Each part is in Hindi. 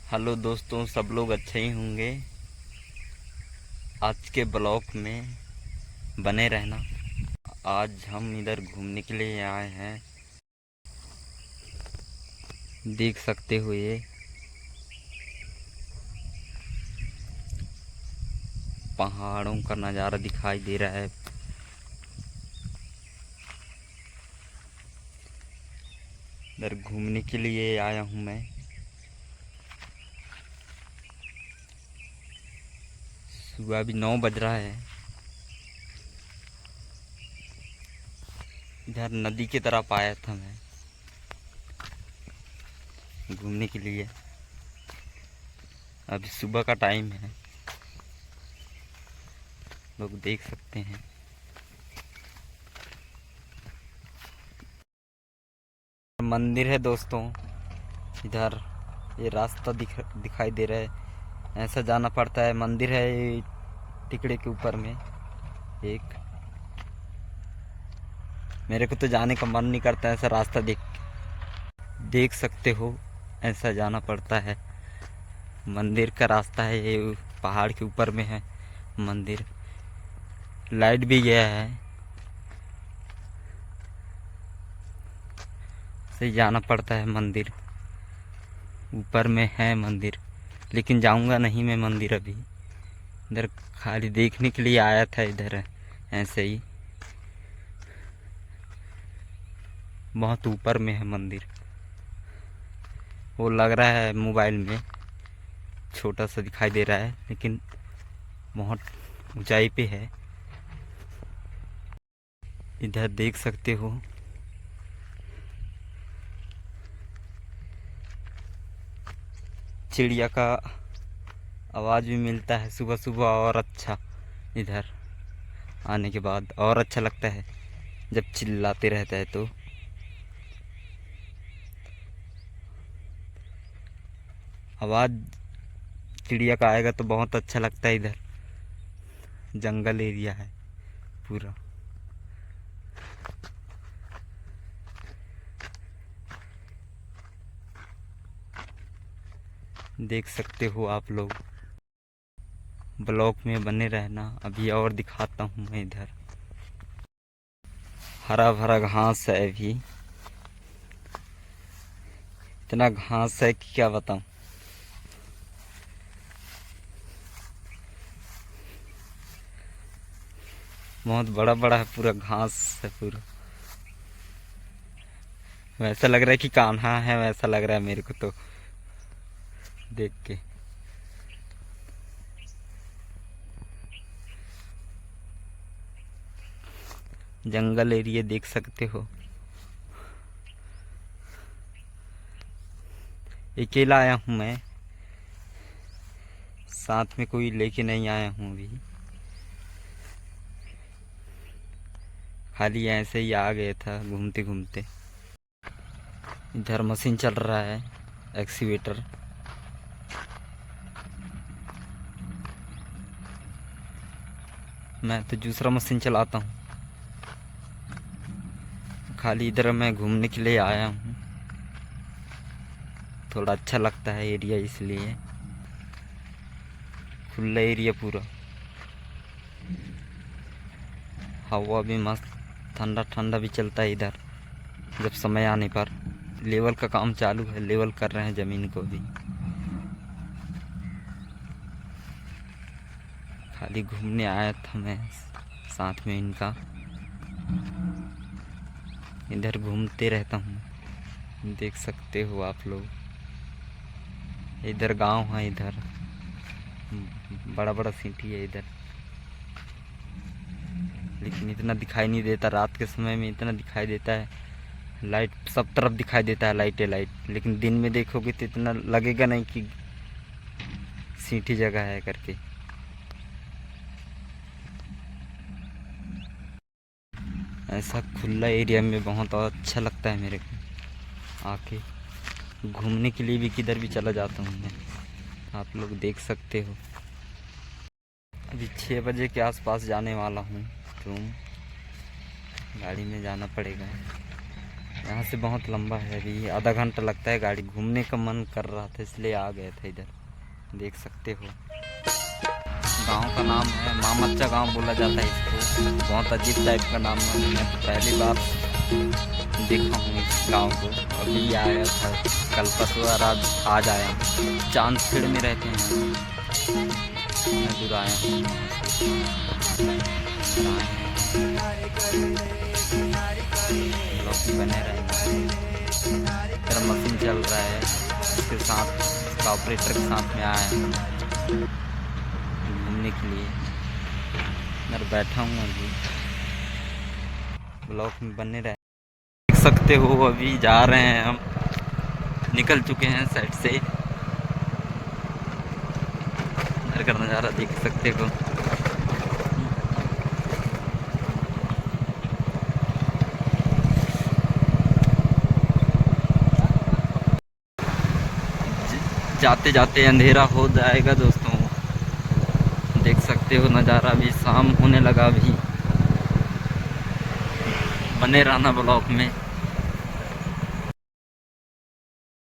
हेलो दोस्तों, सब लोग अच्छे ही होंगे। आज के ब्लॉग में बने रहना। आज हम इधर घूमने के लिए आए हैं। देख सकते हो ये पहाड़ों का नज़ारा दिखाई दे रहा है। इधर घूमने के लिए आया हूँ मैं। सुबह अभी 9 बज रहा है। इधर नदी की तरफ आया था मैं घूमने के लिए। अभी सुबह का टाइम है, लोग देख सकते हैं। मंदिर है दोस्तों। इधर ये रास्ता दिखाई दे रहा है। ऐसा जाना पड़ता है। मंदिर है ये टिकड़े के ऊपर में एक। मेरे को तो जाने का मन नहीं करता। ऐसा रास्ता देख सकते हो, ऐसा जाना पड़ता है। मंदिर का रास्ता है ये, पहाड़ के ऊपर में है मंदिर। लाइट भी गया है, से जाना पड़ता है मंदिर। ऊपर में है मंदिर, लेकिन जाऊंगा नहीं मैं मंदिर अभी। इधर खाली देखने के लिए आया था इधर, ऐसे ही। बहुत ऊपर में है मंदिर। वो लग रहा है मोबाइल में छोटा सा दिखाई दे रहा है, लेकिन बहुत ऊंचाई पे है। इधर देख सकते हो चिड़िया का आवाज़ भी मिलता है सुबह सुबह। और अच्छा, इधर आने के बाद और अच्छा लगता है जब चिल्लाते रहता है तो। आवाज़ चिड़िया का आएगा तो बहुत अच्छा लगता है। इधर जंगल एरिया है पूरा। देख सकते हो आप लोग। ब्लॉक में बने रहना। अभी और दिखाता हूँ मैं। इधर हरा भरा घास है। अभी इतना घास है कि क्या बताऊँ। बहुत बड़ा बड़ा है, पूरा घास है पूरा। वैसा लग रहा है कि कान्हा है, वैसा लग रहा है मेरे को तो देख के। जंगल एरिया देख सकते हो। अकेला आया हूँ मैं, साथ में कोई लेके नहीं आया हूँ अभी। खाली ऐसे ही आ गया था घूमते घूमते। इधर मशीन चल रहा है, एक्सीवेटर। मैं तो दूसरा मशीन चलाता हूँ। खाली इधर मैं घूमने के लिए आया हूँ। थोड़ा अच्छा लगता है एरिया, इसलिए। खुला एरिया पूरा। हवा भी मस्त, ठंडा ठंडा भी चलता है इधर। जब समय आने पर लेवल का काम चालू है, लेवल कर रहे हैं ज़मीन को भी। खाली घूमने आया था मैं साथ में इनका। इधर घूमते रहता हूँ, देख सकते हो आप लोग। इधर गांव है, इधर बड़ा बड़ा सिटी है इधर, लेकिन इतना दिखाई नहीं देता। रात के समय में इतना दिखाई देता है। लाइट सब तरफ दिखाई देता है, लाइट लाइट। लेकिन दिन में देखोगे तो इतना लगेगा नहीं कि सिटी जगह है करके। ऐसा खुला एरिया में बहुत अच्छा लगता है मेरे को आके। घूमने के लिए भी किधर भी चला जाता हूँ मैं, आप लोग देख सकते हो। अभी 6 बजे के आसपास जाने वाला हूँ रूम। गाड़ी में जाना पड़ेगा। यहाँ से बहुत लंबा है, अभी आधा घंटा लगता है। गाड़ी घूमने का मन कर रहा था इसलिए आ गए थे इधर। देख सकते हो गांव का नाम है मामच्चा गांव बोला जाता है इसको। बहुत अजीब टाइप का नाम है, मैं तो पहली बार देखा हूँ इस गांव को। अभी आया था, कल परसों आज आया हूँ। चांदखेड़ में रहते हैं, मैं दूर आया हूँ। लोग बने रहेंगे। मेरा मशीन चल रहा है, उसके साथ उसका ऑपरेटर के साथ में आया हूँ घूमने के लिए। मैं बैठा हूँ अभी, ब्लॉक में बने रहे। देख सकते हो अभी जा रहे हैं हम, निकल चुके हैं साइड से। इधर का नज़ारा देख सकते हो। जाते जाते अंधेरा हो जाएगा दोस्तों। देख सकते हो नज़ारा, भी शाम होने लगा। भी बने रहना ब्लॉक में।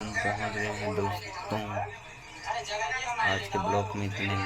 पहुंच गए हैं दोस्तों, आज के ब्लॉक में इतने